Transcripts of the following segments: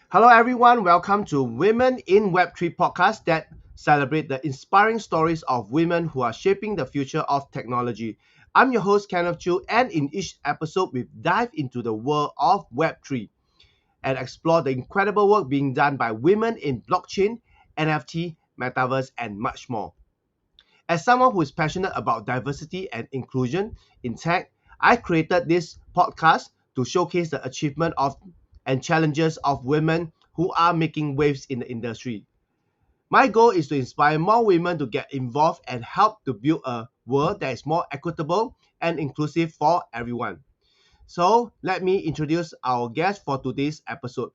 Hello, everyone. Welcome to Women in Web3 podcast that celebrate the inspiring stories of women who are shaping the future of technology. I'm your host, Kenneth Chu, and in each episode, we dive into the world of Web3 and explore the incredible work being done by women in blockchain, NFT, metaverse, and much more. As someone who is passionate about diversity and inclusion in tech, I created this podcast to showcase the achievement of and challenges of women who are making waves in the industry. My goal is to inspire more women to get involved and help to build a world that is more equitable and inclusive for everyone. So, let me introduce our guest for today's episode.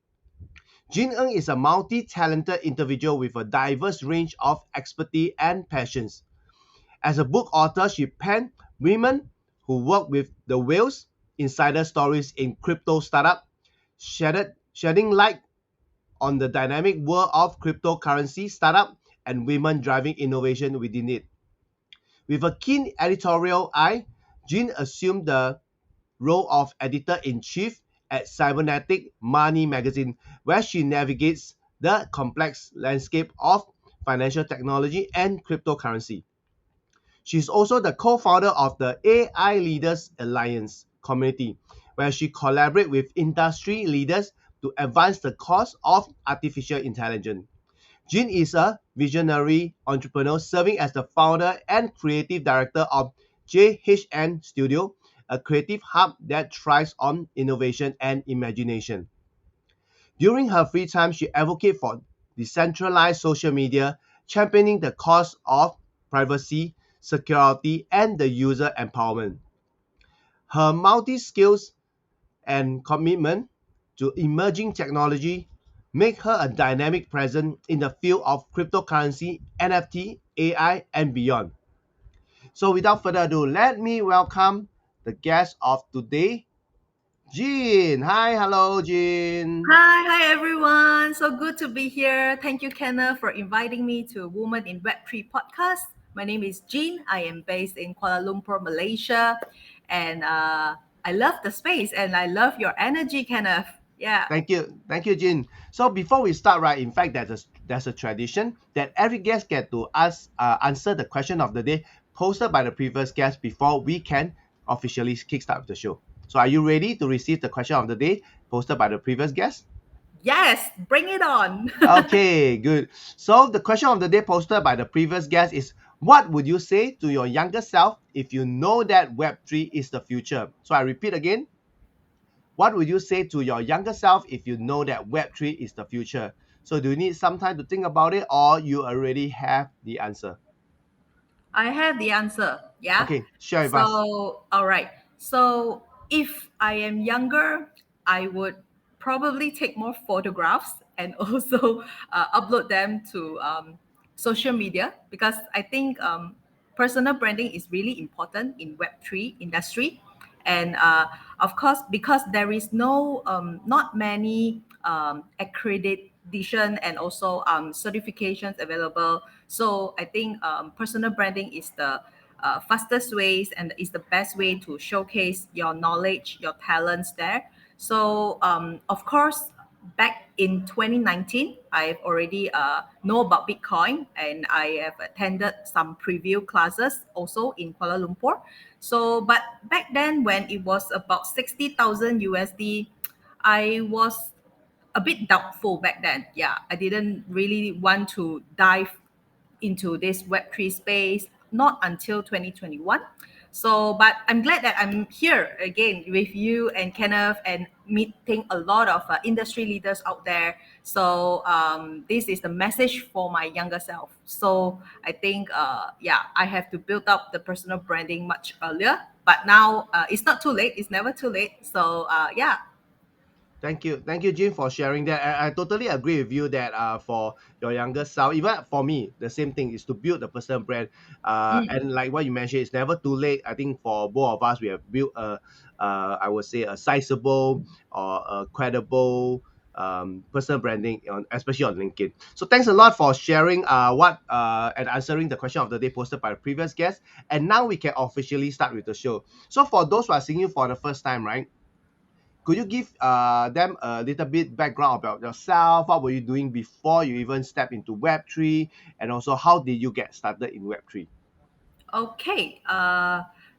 Jin Eng is a multi-talented individual with a diverse range of expertise and passions. As a book author, she penned Women Who Work with the Whales, Insider Stories in Crypto Startup, shedding light on the dynamic world of cryptocurrency startup and women driving innovation within it. With a keen editorial eye, Jean assumed the role of editor-in-chief at Cybernetic Money magazine, where she navigates the complex landscape of financial technology and cryptocurrency. She's also the co-founder of the AI Leaders Alliance community, where she collaborates with industry leaders to advance the cause of artificial intelligence. Jean is a visionary entrepreneur serving as the founder and creative director of JHN Studio, a creative hub that thrives on innovation and imagination. During her free time, she advocates for decentralized social media, championing the cause of privacy, security, and the user empowerment. Her multi-skills and commitment to emerging technology make her a dynamic presence in the field of cryptocurrency, NFT, AI, and beyond. So without further ado, let me welcome the guest of today, Jean. Hi, hello, Jean. Hi everyone. So good to be here. Thank you, Kenneth, for inviting me to Women in Web3 podcast. My name is Jean. I am based in Kuala Lumpur, Malaysia, and I love the space and I love your energy, Kenneth. Yeah. Thank you, Jean. So before we start, right, in fact, there's a tradition that every guest get to answer the question of the day posted by the previous guest before we can officially kickstart the show. So are you ready to receive the question of the day posted by the previous guest? Yes, bring it on. Okay, good. So the question of the day posted by the previous guest is, what would you say to your younger self if you know that Web3 is the future? So I repeat again, what would you say to your younger self if you know that Web3 is the future? So do you need some time to think about it, or you already have the answer? I have the answer. Yeah. Okay, share with us. So, all right. So, if I am younger, I would probably take more photographs and also upload them to social media because I think personal branding is really important in Web3 industry. And of course, because there is not many accreditation and also certifications available. So I think personal branding is the fastest ways and is the best way to showcase your knowledge, your talents there. So of course, back in 2019, I've already know about Bitcoin and I have attended some preview classes also in Kuala Lumpur. So, but back then when it was about 60,000 USD, I was a bit doubtful back then. Yeah, I didn't really want to dive into this Web3 space, not until 2021. So, but I'm glad that I'm here again with you and Kenneth and meeting a lot of industry leaders out there. So, this is the message for my younger self. So, I think, I have to build up the personal branding much earlier. But now it's not too late. It's never too late. So, Thank you, Jim, for sharing that. I totally agree with you that for your younger self, even for me, the same thing is to build the personal brand. Mm. And like what you mentioned, it's never too late. I think for both of us, we have built I would say, a sizable or a credible personal branding on, especially on LinkedIn. So thanks a lot for sharing what and answering the question of the day posted by the previous guest. And now we can officially start with the show. So for those who are seeing you for the first time, right? Could you give them a little bit background about yourself? What were you doing before you even step into Web3? And also, how did you get started in Web3? Okay,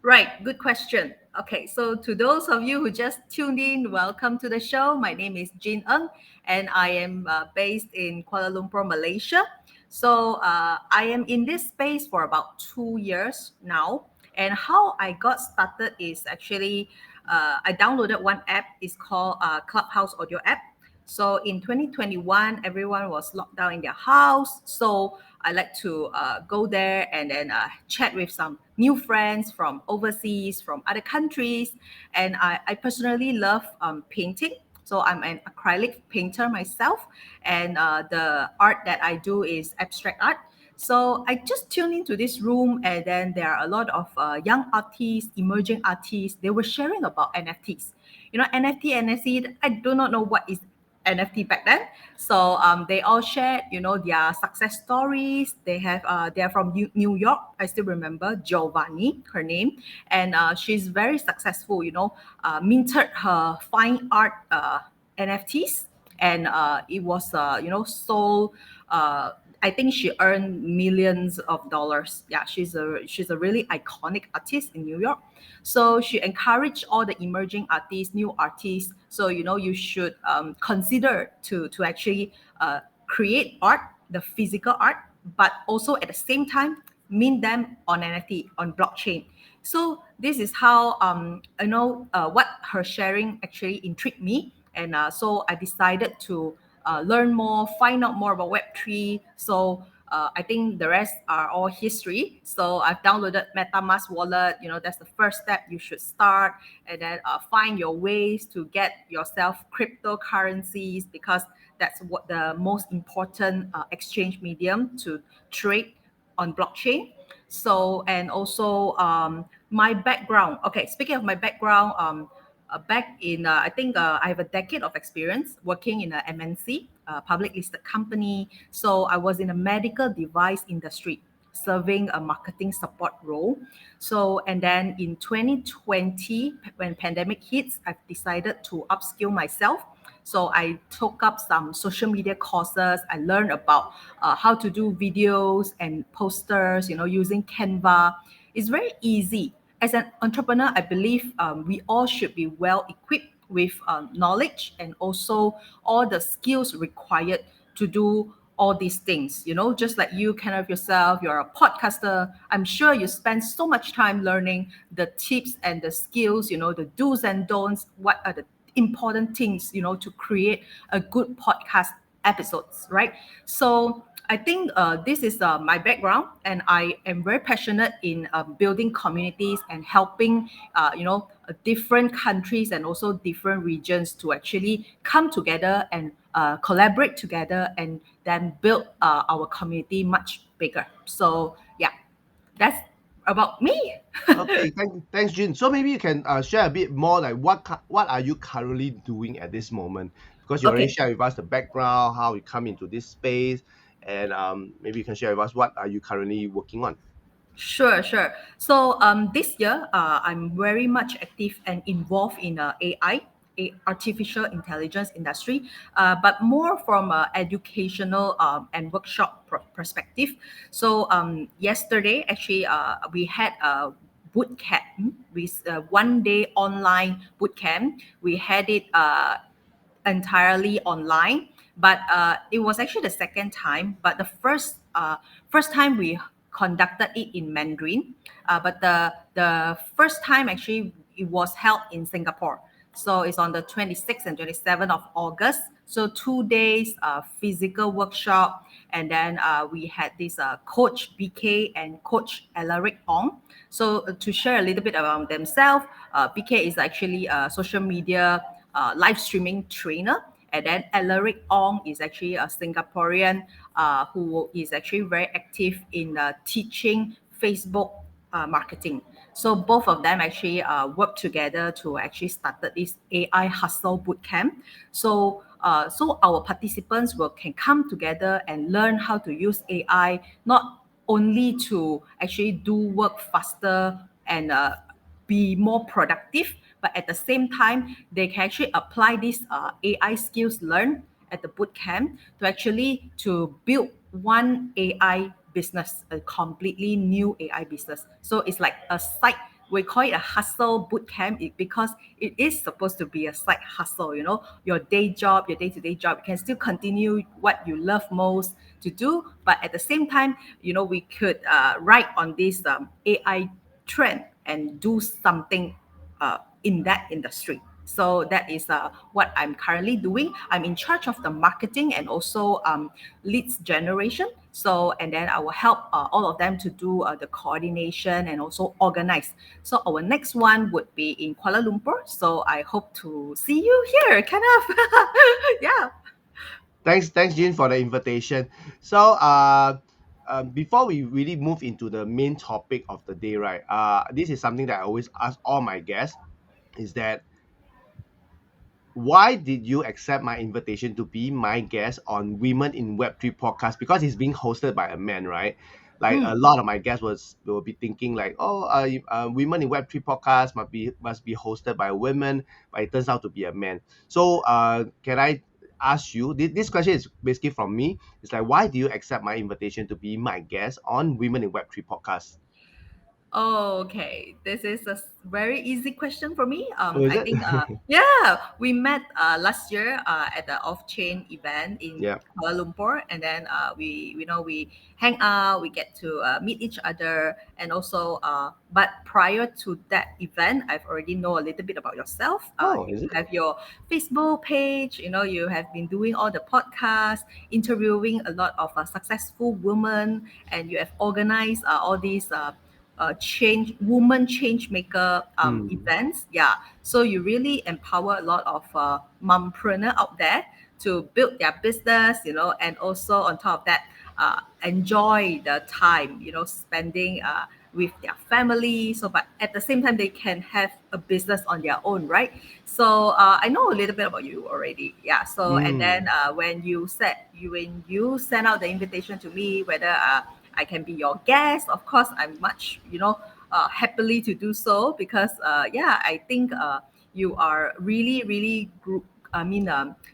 right, good question. Okay, so to those of you who just tuned in, welcome to the show. My name is Jin Eng, and I am based in Kuala Lumpur, Malaysia. So I am in this space for about 2 years now. And how I got started is actually I downloaded one app. It's called Clubhouse Audio app. So in 2021, everyone was locked down in their house. So I like to go there and then chat with some new friends from overseas, from other countries. And I personally love painting. So I'm an acrylic painter myself. And the art that I do is abstract art. So I just tuned into this room, and then there are a lot of young artists, emerging artists. They were sharing about NFTs. You know, NFT, NFC, I do not know what is NFT back then. So they all shared, you know, their success stories. They're from New York. I still remember Giovanni, her name, and she's very successful. You know, minted her fine art NFTs, and it was sold. I think she earned millions of dollars. Yeah, she's a really iconic artist in New York. So she encouraged all the emerging artists, new artists. So you know you should consider to actually create art, the physical art, but also at the same time mint them on NFT on blockchain. So this is how what her sharing actually intrigued me, and so I decided to learn more, find out more about Web3. So I think the rest are all history. So I've downloaded MetaMask wallet. You know, that's the first step you should start, and then find your ways to get yourself cryptocurrencies, because that's what the most important exchange medium to trade on blockchain. So, and also my background. Okay, speaking of my background, back in I think I have a decade of experience working in a MNC, public listed company. So I was in a medical device industry, serving a marketing support role. So, and then in 2020, when pandemic hits, I've decided to upskill myself. So I took up some social media courses. I learned about how to do videos and posters, you know, using Canva. It's very easy. As an entrepreneur, I believe we all should be well equipped with knowledge and also all the skills required to do all these things. You know, just like you kind of yourself, you're a podcaster. I'm sure you spend so much time learning the tips and the skills, you know, the do's and don'ts. What are the important things, you know, to create a good podcast episodes, right? So I think this is my background, and I am very passionate in building communities and helping, different countries and also different regions to actually come together and collaborate together, and then build our community much bigger. So yeah, that's about me. Okay, thanks, Jin. So maybe you can share a bit more, like what are you currently doing at this moment? Because you already Okay. shared with us the background, how you come into this space, and maybe you can share with us what are you currently working on. Sure, sure. So this year, I'm very much active and involved in AI, artificial intelligence industry, but more from a educational and workshop perspective. So yesterday, actually, we had a boot camp with 1 day online boot camp. We had it entirely online, but it was actually the second time. But the first time we conducted it in Mandarin, but the first time actually it was held in Singapore. So it's on the 26th and 27th of August. So 2 days physical workshop, and then we had this coach BK and coach Alaric Ong. So to share a little bit about themselves, BK is actually a social media live streaming trainer. And then Alaric Ong is actually a Singaporean who is actually very active in teaching Facebook marketing. So both of them actually work together to actually started this AI Hustle Bootcamp. So our participants will can come together and learn how to use AI, not only to actually do work faster and be more productive, but at the same time, they can actually apply these AI skills learned at the boot camp to actually to build one AI business, a completely new AI business. So it's like a side, we call it a hustle boot camp because it is supposed to be a side hustle, your day job, your day-to-day job. You can still continue what you love most to do, but at the same time, we could ride on this AI trend and do something in that industry. So that is what I'm currently doing. I'm in charge of the marketing and also leads generation. So, and then I will help all of them to do the coordination and also organize. So our next one would be in Kuala Lumpur. So I hope to see you here, kind of. Yeah. Thanks, Jean, for the invitation. So, before we really move into the main topic of the day, right? This is something that I always ask all my guests: is that why did you accept my invitation to be my guest on Women in Web3 podcast? Because it's being hosted by a man, right? Like a Mm. lot of my guests will be thinking like, oh, Women in Web3 podcast must be hosted by women, but it turns out to be a man. So, can I ask you? This question is basically from me. It's like, why do you accept my invitation to be my guest on Women in Web3 podcast? Okay, this is a very easy question for me. Oh, is I it? think, yeah, we met last year at the off-chain event in Yeah. Kuala Lumpur, and then we hang out, we get to meet each other, and also, but prior to that event, I've already know a little bit about yourself. Oh, You is it? have your Facebook page, you have been doing all the podcasts, interviewing a lot of successful women, and you have organized all these. Change maker Hmm. events. Yeah, so you really empower a lot of mompreneur out there to build their business, and also on top of that, enjoy the time, spending with their family. So, but at the same time, they can have a business on their own, right? So I know a little bit about you already. Yeah. So and then Hmm. when you send out the invitation to me, whether I can be your guest. Of course, I'm much, happily to do so because, yeah, I think you are really, really I mean,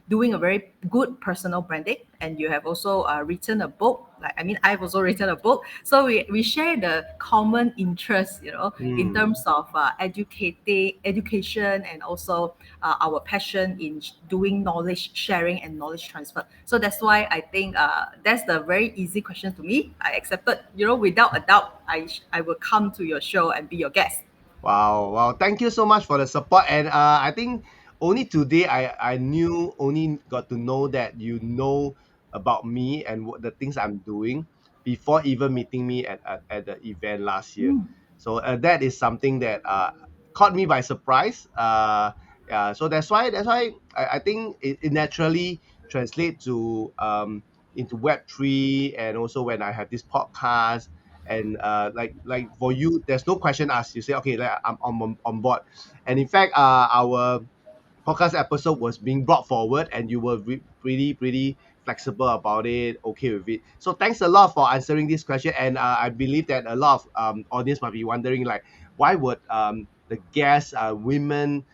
doing a very good personal branding, and you have also written a book. Like, I mean, I've also written a book, so we share the common interest, in Hmm. terms of education, and also our passion in doing knowledge sharing and knowledge transfer. So that's why I think that's the very easy question to me. I accepted, without a doubt. I will come to your show and be your guest. Wow, wow. Thank you so much for the support. And I think only today only got to know that you know about me and what the things I'm doing before even meeting me at the event last year. Mm. So that is something that caught me by surprise. Yeah, so that's why I think it naturally translates to into Web3, and also when I have this podcast, and like for you there's no question asked, you say okay, like, I'm on board. And in fact, our podcast episode was being brought forward, and you were pretty flexible about it, okay with it. So thanks a lot for answering this question. And I believe that a lot of audience might be wondering like, why would the guests women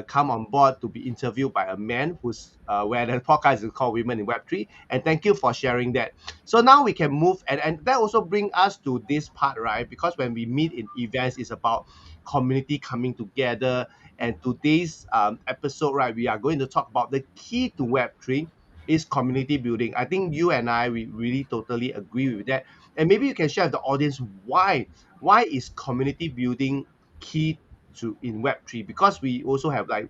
come on board to be interviewed by a man who's where the podcast is called Women in Web3. And thank you for sharing that. So now we can move, and that also bring us to this part, right? Because when we meet in events, it's about community coming together. And today's episode, right, we are going to talk about the key to Web3 is community building. I think you and I, we really totally agree with that. And maybe you can share with the audience why is community building key to in Web3? Because we also have like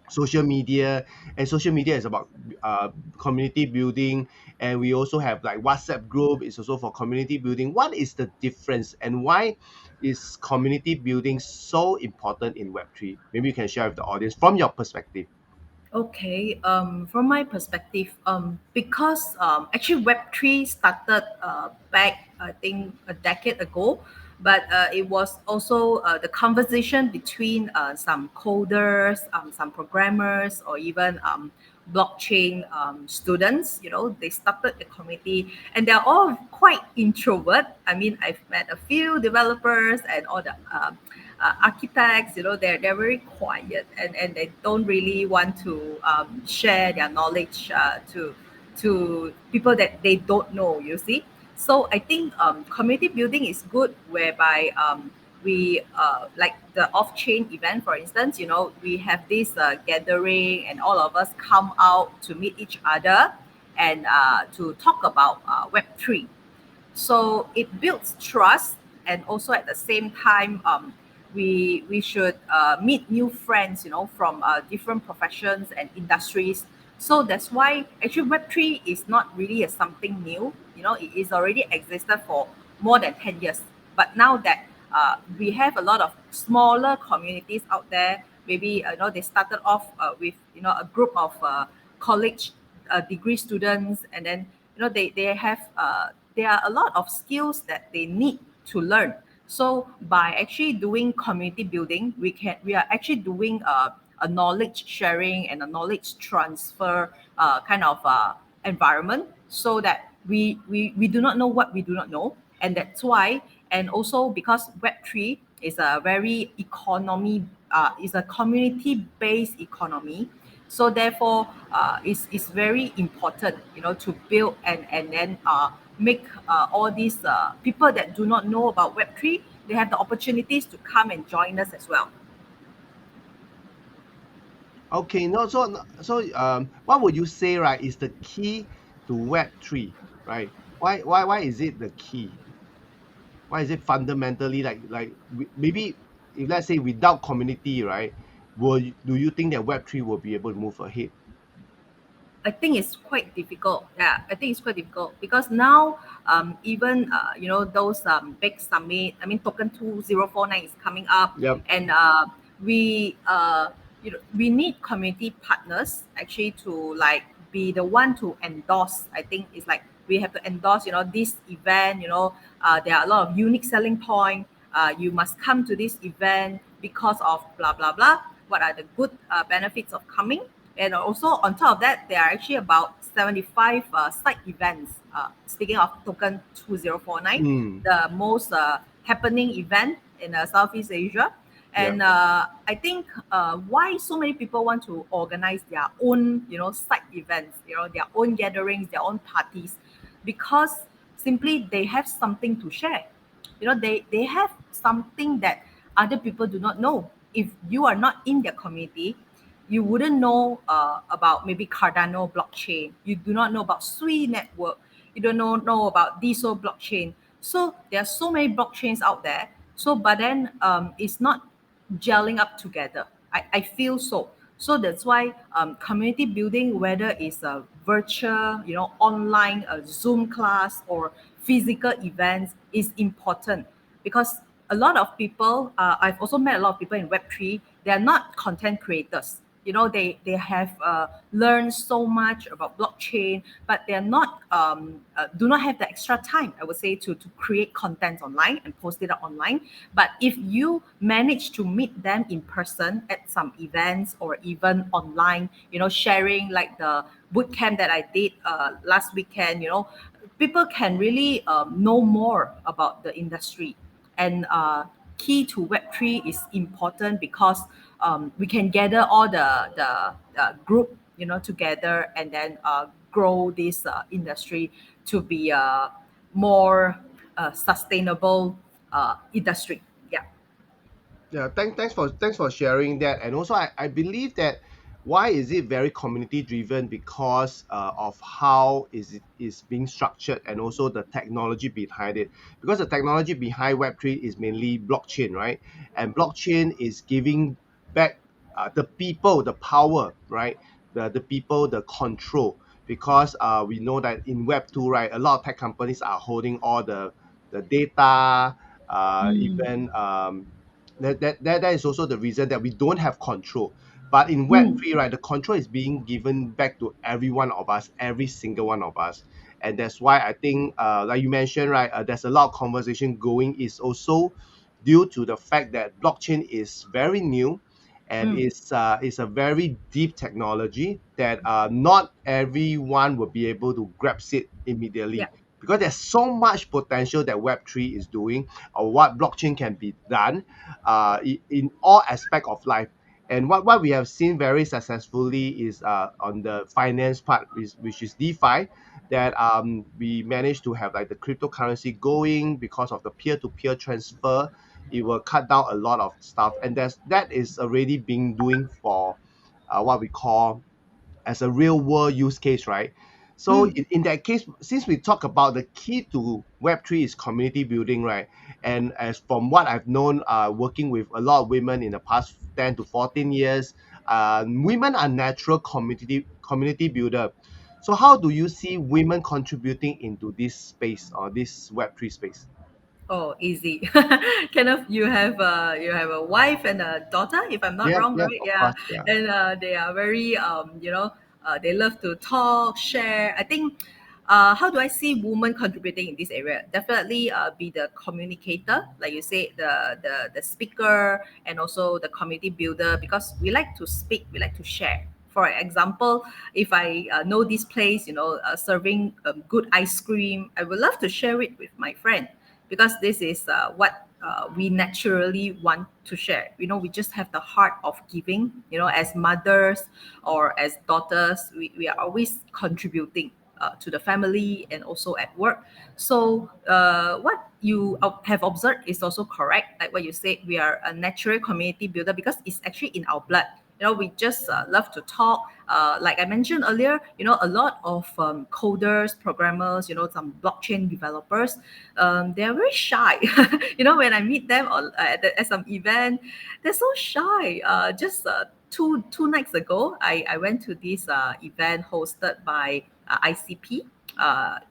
social media, and social media is about community building, and we also have like WhatsApp group is also for community building. What is the difference, and why is community building so important in Web3? Maybe you can share with the audience from your perspective. Okay, from my perspective, because actually Web3 started back, I think, a decade ago, but it was also the conversation between some coders, some programmers, or even blockchain students. They started the community, and they're all quite introvert. I mean, I've met a few developers and all the architects, they're very quiet, and they don't really want to share their knowledge to people that they don't know. You see, so I think community building is good, whereby we like the off-chain event, for instance. We have this gathering, and all of us come out to meet each other and to talk about Web3. So it builds trust, and also at the same time, we should meet new friends, from different professions and industries. So that's why actually Web3 is not really a something new. It is already existed for more than 10 years. But now that we have a lot of smaller communities out there, maybe they started off with a group of college degree students, and then they have there are a lot of skills that they need to learn. So by actually doing community building, we are actually doing a knowledge sharing and a knowledge transfer kind of environment, so that we do not know what we do not know. And that's why, and also because Web3 is a very economy, is a community based economy. So therefore, it's very important, to build and then make all these people that do not know about Web3, they have the opportunities to come and join us as well. Okay, no, so what would you say, right, is the key to Web3, right? Why is it the key? Why is it fundamentally maybe if let's say without community, right? Do you think that Web3 will be able to move ahead? I think it's quite difficult. Yeah, I think it's quite difficult because now, even those big summit. I mean, Token 2049 is coming up, Yep. and we we need community partners actually to like be the one to endorse. I think it's like we have to endorse. This event. There are a lot of unique selling point. You must come to this event because of blah blah blah. What are the good benefits of coming? And also on top of that, there are actually about 75 side events. Speaking of Token 2049, Mm, the most happening event in Southeast Asia. yep. And I think why so many people want to organize their own, side events, their own gatherings, their own parties, because simply they have something to share. They have something that other people do not know. If you are not in their community, you wouldn't know about maybe Cardano blockchain. You do not know about Sui network. You don't know about DSO blockchain. So there are so many blockchains out there. So but then it's not gelling up together. I feel so. So that's why community building, whether it's a virtual, online, a Zoom class or physical events, is important, because a lot of people, I've also met a lot of people in Web3, they are not content creators. They have learned so much about blockchain, but they're not do not have the extra time, I would say, to create content online and post it up online. But if you manage to meet them in person at some events or even online, sharing like the boot camp that I did last weekend, people can really know more about the industry. And key to Web3 is important because we can gather all the group, together, and then grow this industry to be a more sustainable industry. Yeah. Yeah, thanks for sharing that. And also, I believe that why is it very community driven, because of how is being structured, and also the technology behind it. Because the technology behind Web3 is mainly blockchain, right? And blockchain is giving back the people the power, right? The people the control, because we know that in Web2, right, a lot of tech companies are holding all the data, Mm, even that is also the reason that we don't have control. But in mm, Web3, right, the control is being given back to every one of us, every single one of us. And that's why I think, like you mentioned, right, there's a lot of conversation going, is also due to the fact that blockchain is very new, and mm. it's a very deep technology that not everyone will be able to grasp it Yeah. immediately, because there's so much potential that Web3 is doing, or what blockchain can be done in all aspect of life. And what we have seen very successfully is on the finance part, which is DeFi, that we managed to have like the cryptocurrency going because of the peer-to-peer transfer. It will cut down a lot of stuff, and that is already being doing for what we call as a real world use case, right? So Mm. in that case, since we talk about the key to Web3 is community building, right? And as from what I've known, working with a lot of women in the past 10 to 14 years, women are natural community builder. So how do you see women contributing into this space or this Web3 space? Oh, easy. Kind of you have a wife and a daughter, if I'm not Yep, wrong, yep, right? of Yeah, course, yeah. and they are very they love to talk, share. I think. How do I see women contributing in this area? Definitely be the communicator, like you say, the speaker, and also the community builder, because we like to speak, we like to share. For example, if I know this place, serving good ice cream, I would love to share it with my friend, because this is what we naturally want to share. We just have the heart of giving. As mothers or as daughters, we are always contributing to the family and also at work. So what you have observed is also correct. Like what you said, we are a natural community builder because it's actually in our blood. We just love to talk. Like I mentioned earlier, a lot of coders, programmers, some blockchain developers, they're very shy. When I meet them at some event, they're so shy. Just two nights ago, I went to this event hosted by ICP.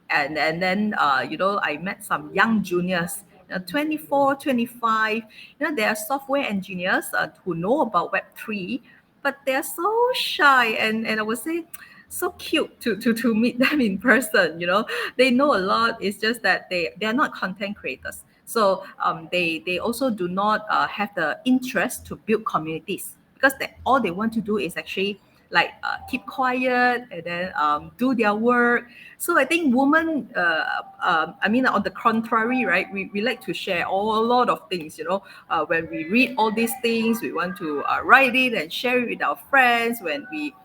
And then I met some young juniors, 24, 25. They are software engineers who know about Web3, but they're so shy, and I would say so cute to meet them in person. They know a lot. It's just that they are not content creators, so they also do not have the interest to build communities, because all they want to do is actually like keep quiet and then do their work. So I think women, I mean, on the contrary, right? We like to share a lot of things. When we read all these things, we want to write it and share it with our friends. When we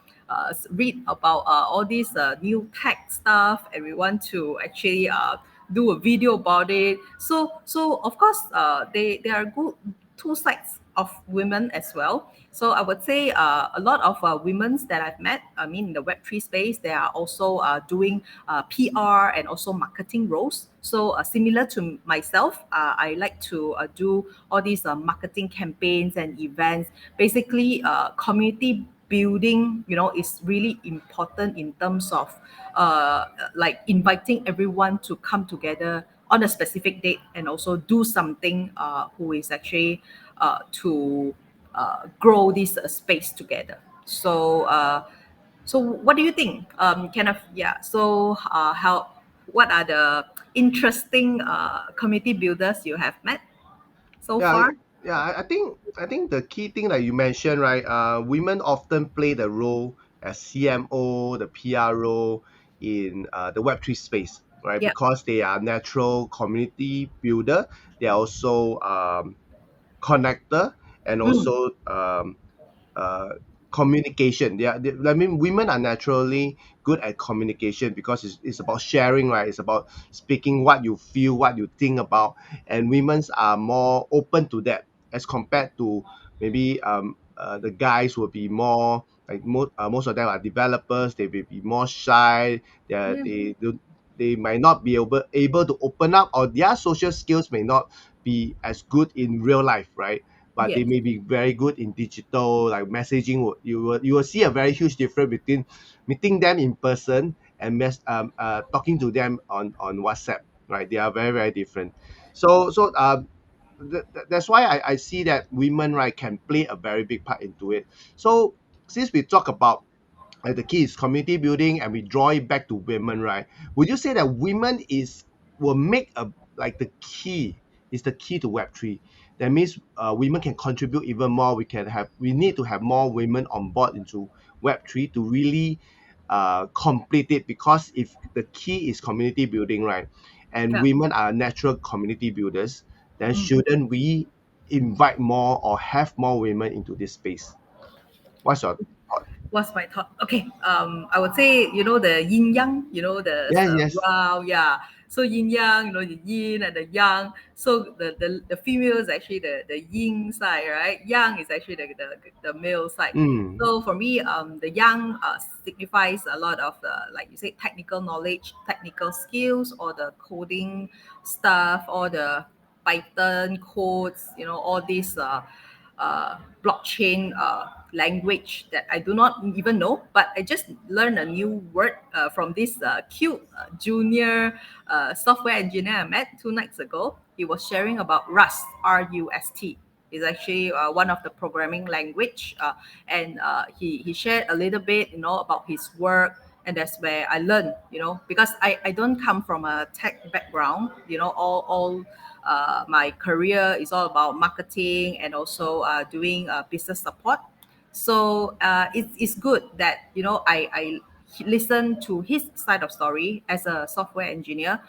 read about all these new tech stuff, and we want to actually do a video about it. So of course, they are good two sides of women as well. So I would say a lot of women that I've met, I mean, in the Web3 space, they are also doing PR and also marketing roles. So similar to myself, I like to do all these marketing campaigns and events. Basically, community building, is really important in terms of like inviting everyone to come together on a specific date and also do something who is actually to grow this space together. So what do you think? Kind of, yeah. So what are the interesting community builders you have met so Yeah, far? yeah. I think the key thing that you mentioned, right? Women often play the role as CMO, the PR role in the Web3 space, right? Yeah. Because they are natural community builder. They are also connector, and Mm. also uh, communication. I mean, women are naturally good at communication because it's about sharing, right? It's about speaking what you feel, what you think about, and women's are more open to that as compared to maybe the guys will be more like most of them are developers. They will be more shy. Yeah. They might not be able to open up, or their social skills may not be as good in real life, right? But they Yes. may be very good in digital, like messaging. You will see a very huge difference between meeting them in person and talking to them on WhatsApp, right? They are very very different. So that's why I see that women, right, can play a very big part into it. So since we talk about the key is community building, and we draw it back to women, right? Would you say that women is will make a like the key is the key to Web3? That means women can contribute even more. We need to have more women on board into Web3 to really complete it, because if the key is community building, right, and Yeah. women are natural community builders, then Mm. shouldn't we invite more or have more women into this space? What's your thought? What's my thought? Okay, I would say, the yin yang, Yes, the yes. wow, yeah. So yin yang, the yin and the yang. So the female is actually the yin side, right? Yang is actually the male side. Mm, So for me, the yang signifies a lot of the, like you say, technical knowledge, technical skills, or the coding stuff, or the Python codes, all these blockchain language that I do not even know, but I just learned a new word from this cute junior software engineer I met 2 nights ago. He was sharing about Rust, RUST. Is actually one of the programming language, and he shared a little bit, about his work, and that's where I learned, because I don't come from a tech background, all my career is all about marketing and also doing business support. So it's good that I listen to his side of story as a software engineer,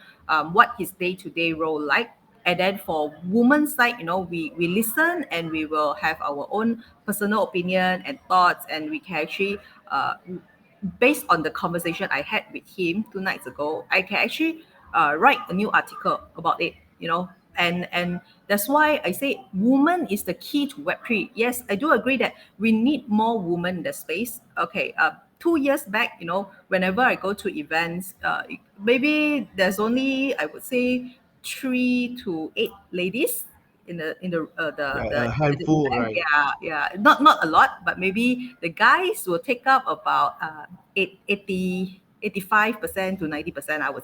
what his day-to-day role like. And then for women's side, we listen and we will have our own personal opinion and thoughts, and we can actually based on the conversation I had with him 2 nights ago, I can actually write a new article about it, and that's why I say woman is the key to Web3. Yes, I do agree that we need more women in the space. Okay, 2 years back, whenever I go to events, maybe there's only, I would say, 3 to 8 ladies yeah, the a at the handful, event. right? Yeah, yeah, not a lot, but maybe the guys will take up about 85% to 90%. I would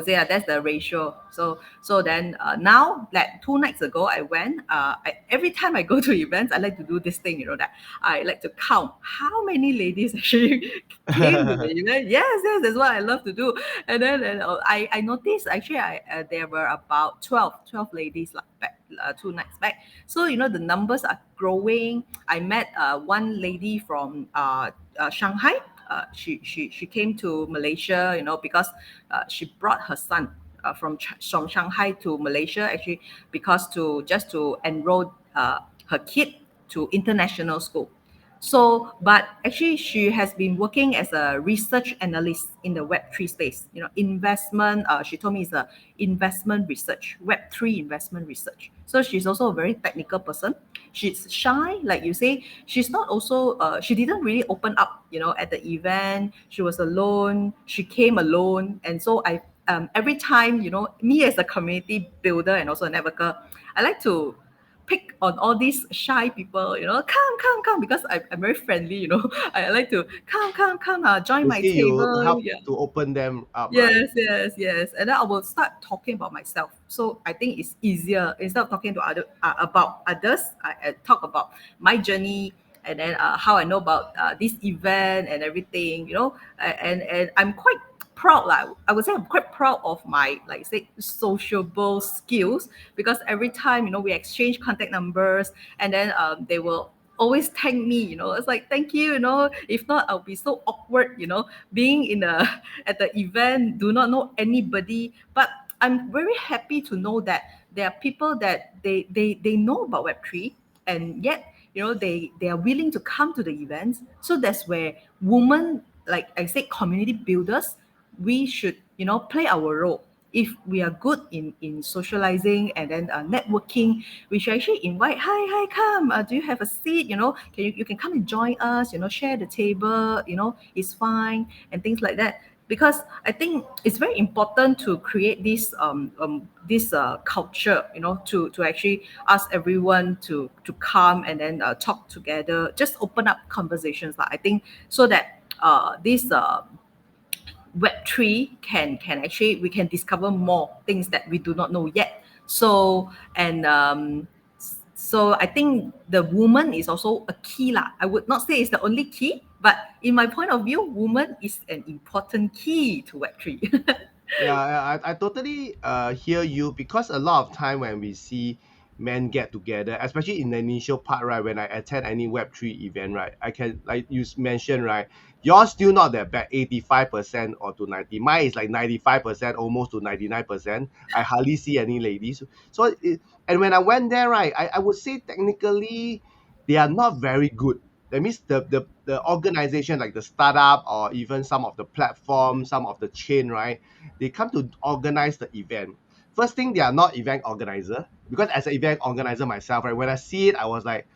say that's the ratio. So then now, like 2 nights ago, I went. Every time I go to events, I like to do this thing. That I like to count how many ladies actually came to the event. Yes, yes, that's what I love to do. And then I noticed actually there were about 12 ladies like back 2 nights back. So the numbers are growing. I met one lady from Shanghai. She came to Malaysia, because she brought her son from Shanghai to Malaysia, actually, because to enroll her kid to international school. So, but actually, she has been working as a research analyst in the Web3 space. Investment. She told me it's a investment research, Web3 investment research. So she's also a very technical person. She's shy, like you say. She's not also. She didn't really open up. At the event, she was alone. She came alone, and so every time, me as a community builder and also a networker, I like to pick on all these shy people, come, because I'm very friendly, I like to come, join my Basically, you table. help Yeah. to open them up, right? Yes, yes, yes. And then I will start talking about myself. So I think it's easier instead of talking to about others. I talk about my journey, and then how I know about this event and everything. And I'm quite proud. Like I would say, I'm quite proud of my, like say, sociable skills, because every time we exchange contact numbers, and then they will always thank me. It's like, thank you. If not, I'll be so awkward. Being in a at the event, do not know anybody, but I'm very happy to know that there are people that they know about Web3, and yet they are willing to come to the events. So that's where women, like I said, community builders, we should play our role. If we are good in socializing and then networking, we should actually invite, hi, come, do you have a seat, you can come and join us, share the table, it's fine, and things like that. Because I think it's very important to create this culture, to actually ask everyone to come and then talk together, just open up conversations, I think, so that this Web3 can actually, we can discover more things that we do not know yet. So, and so I think the woman is also a key lah. I would not say it's the only key, but in my point of view, woman is an important key to Web3. Yeah, I totally hear you, because a lot of time when we see men get together, especially in the initial part, right? When I attend any Web3 event, right? I can, like you mentioned, right? Yours still not that bad, 85% or to 90. Mine is like 95%, almost to 99%. I hardly see any ladies. So, and when I went there, right, I would say technically they are not very good. That means the organization, like the startup or even some of the platforms, some of the chain, right? They come to organize the event. First thing, they are not event organizer, because as an event organizer myself, right, when I see it, I was like,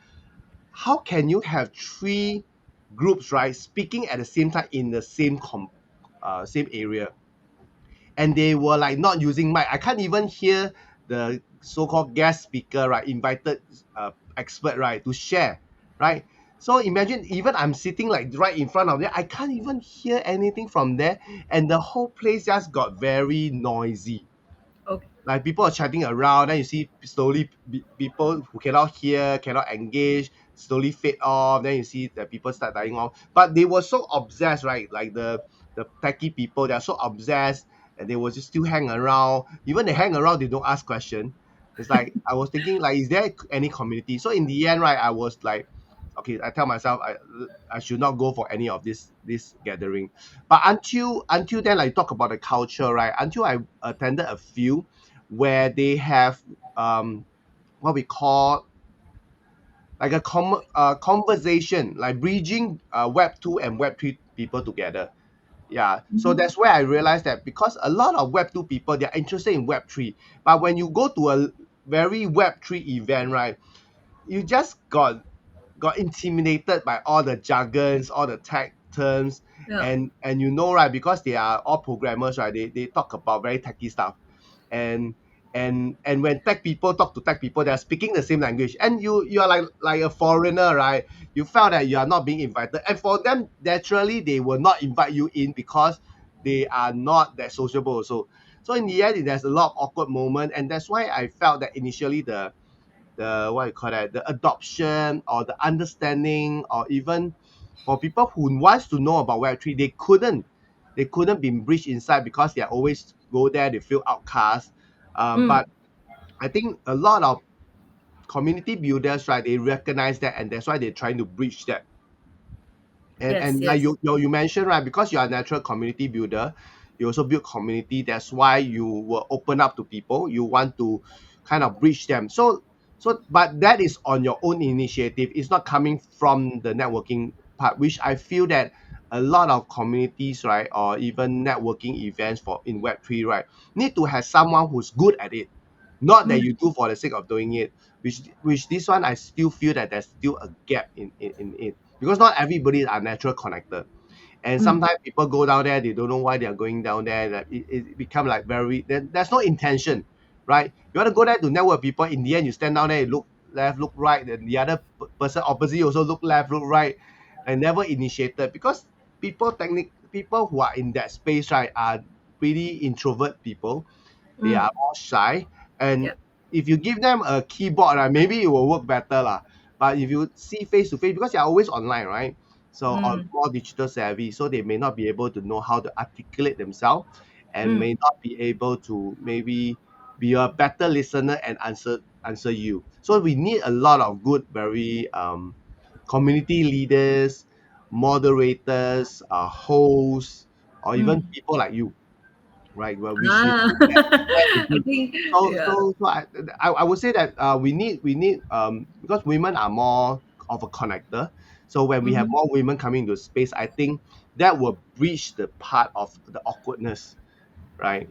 how can you have three groups, right, speaking at the same time in the same area, and they were like not using mic. I can't even hear the so-called guest speaker, right, invited expert, right, to share, right. So imagine, even I'm sitting like right in front of them, I can't even hear anything from there, and the whole place just got very noisy. Okay. Like people are chatting around, then you see slowly people who cannot hear, cannot engage, slowly fade off. Then you see that people start dying off. But they were so obsessed, right? Like the techie people, they're so obsessed, and they will just still hang around. Even they hang around, they don't ask question. It's like I was thinking, like, is there any community? So in the end, right, I was like, okay, I tell myself I should not go for any of this gathering. But until then, like talk about the culture, right? Until I attended a few where they have what we call like a conversation, like bridging web 2 and web 3 people together. Yeah, so Mhm. that's where I realized that, because a lot of web 2 people, they're interested in web 3, but when you go to a very web 3 event, right, you just got intimidated by all the jargons, all the tech terms, Yeah. and you know, right, because they are all programmers, right, they talk about very techy stuff, and and when tech people talk to tech people, they're speaking the same language, and you are like a foreigner, right? You felt that you are not being invited, and for them, naturally, they will not invite you in because they are not that sociable. So in the end, there's a lot of awkward moment, and that's why I felt that initially the what you call that, the adoption or the understanding, or even for people who wants to know about Web3, they couldn't be bridged inside, because they always go there, they feel outcast. Mm. But I think a lot of community builders, right, they recognize that, and that's why they're trying to bridge that. and Yes. and like Yes. you mentioned, right, because you're a natural community builder, you also build community. That's why you will open up to people, you want to kind of bridge them. So but that is on your own initiative, it's not coming from the networking part, which I feel that a lot of communities, right, or even networking events for in web3, right, need to have someone who's good at it, not that Mm. you do for the sake of doing it, which this one I still feel that there's still a gap in it, because not everybody are natural connector. And Mm. sometimes people go down there, they don't know why they are going down there, that it become like very, there's no intention, right? You want to go there to network people, in the end you stand down there, you look left, look right, then the other person opposite also look left, look right, and never initiated, because people who are in that space, right, are pretty introvert people. They Mm. are all shy, and Yeah. if you give them a keyboard, right, maybe it will work better lah. But if you see face to face, because you're always online, right, so on Mm. more digital savvy, so they may not be able to know how to articulate themselves, and Mm. may not be able to maybe be a better listener and answer you. So we need a lot of good, very community leaders, moderators, hosts, or even Mm. people like you, right? Well, which is Ah. there to I bridge. think. So Yeah. so so I would say that we need because women are more of a connector. So when we have Mm-hmm. more women coming into space, I think that will bridge the part of the awkwardness, right?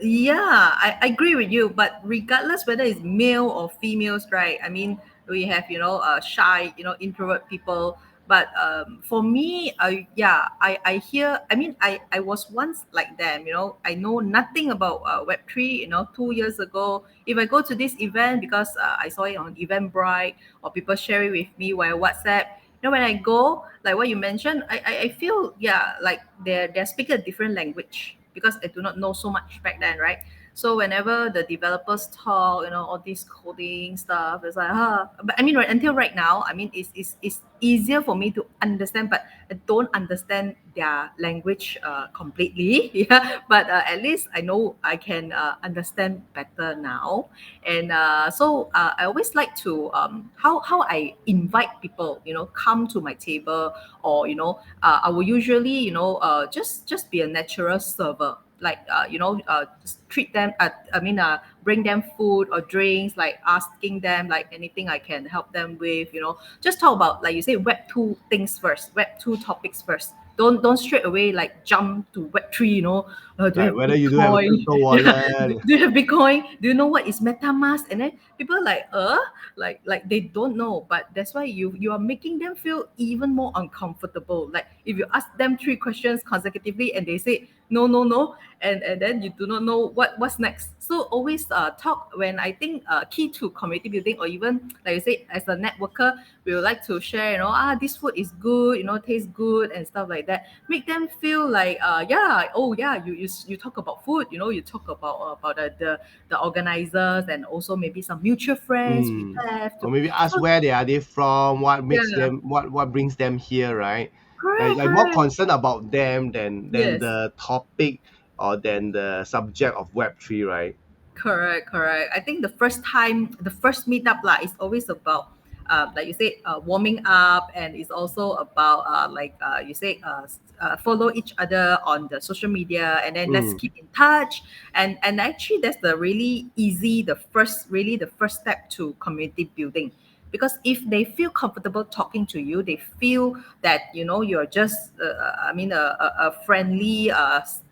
Yeah, I agree with you. But regardless whether it's male or females, right? I mean, we have shy, introvert people. But for me, I hear. I mean, I was once like them. I know nothing about Web3. 2 years ago, if I go to this event because I saw it on Eventbrite or people share it with me via WhatsApp. When I go, like what you mentioned, I feel like they're speaking a different language because I do not know so much back then, right? So whenever the developers talk, all this coding stuff, it's like, but I mean, right until right now, I mean, it's easier for me to understand, but I don't understand their language completely. Yeah, but at least I know I can understand better now. And I always like to how I invite people, come to my table, or I will usually just be a natural server, like just treat them, I mean, bring them food or drinks, like asking them like anything I can help them with, just talk about, like you say, web 2 things first, web 2 topics first. Don't straight away like jump to web 3, do you Like have whether you do have a bitcoin? crypto Yeah, wallet. do you have bitcoin? Do you know what is metamask? And then people are like, like they don't know. But that's why you are making them feel even more uncomfortable. Like if you ask them three questions consecutively and they say no, no, no, and then you do not know what's next. So always talk. When I think key to community building, or even like you say, as a networker, we would like to share, this food is good, tastes good and stuff like that. Make them feel like yeah, oh yeah, you talk about food, you talk about the organizers, and also maybe some mutual friends we Mm. have Or to. maybe ask So where they from, what makes yeah, them, what brings them here, right? correct, Like more correct. concerned about them than Yes. the topic or than the subject of Web3, right? Correct, correct. I think the first time, the first meetup lah, is always about, like you said, warming up, and it's also about, you say, follow each other on the social media, and then let's Mm. keep in touch. And actually, that's the really easy, the first step to community building. Because if they feel comfortable talking to you, they feel that you're just I mean a friendly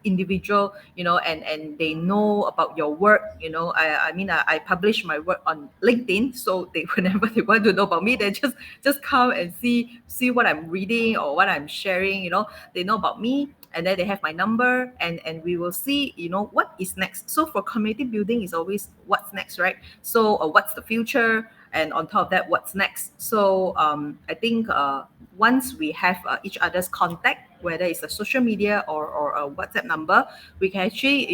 individual, and they know about your work. I publish my work on LinkedIn, so they whenever they want to know about me, they just come and see what I'm reading or what I'm sharing. They know about me, and then they have my number, and we will see what is next. So for community building is always what's next, right? So what's the future, and on top of that, what's next. So I think once we have each other's contact, whether it's a social media or a WhatsApp number, we can actually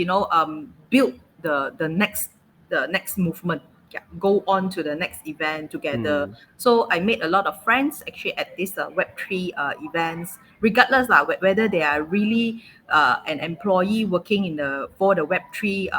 build the next movement. Yeah, go on to the next event together. Mm. So I made a lot of friends actually at this Web3 events, regardless whether they are really an employee working for the Web3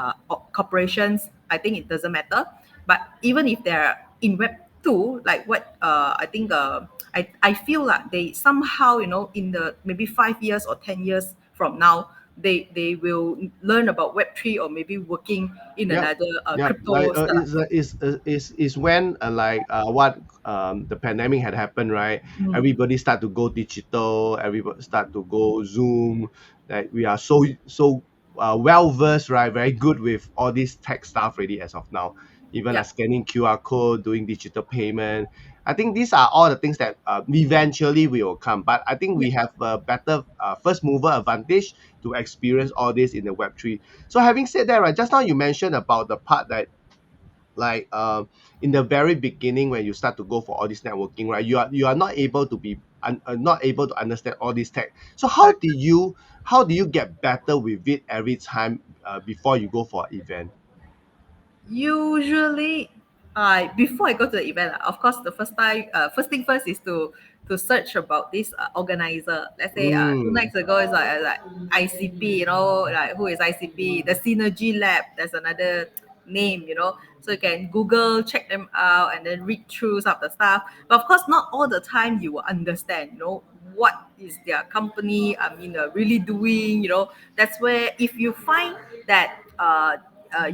corporations. I think it doesn't matter. But even if they're in Web 2, like what I think I feel like they somehow, in the maybe 5 years or 10 years from now, they will learn about Web 3, or maybe working in Yep. another Yep. Like crypto stuff. is when what the pandemic had happened, right? Mm, Everybody start to go digital. Everybody start to go Zoom. Like we are so well versed, right? Very good with all this tech stuff already as of now. Even like yeah, scanning QR code, doing digital payment. I think these are all the things that eventually will come. But I think yeah. we have a better first mover advantage to experience all this in the Web3. So having said that, right, just now you mentioned about the part that like in the very beginning when you start to go for all this networking, right, you are not able to be not able to understand all this tech. So how do you get better with it every time before you go for an event? Usually, I before I go to the event, of course, the first thing first is to search about this organizer. Let's say two Mm, nights ago is like ICP, like who is ICP? The Synergy Lab. There's another name, so you can Google, check them out, and then read through some of the stuff. But of course, not all the time you will understand, what is their company, I mean, really doing. That's where if you find that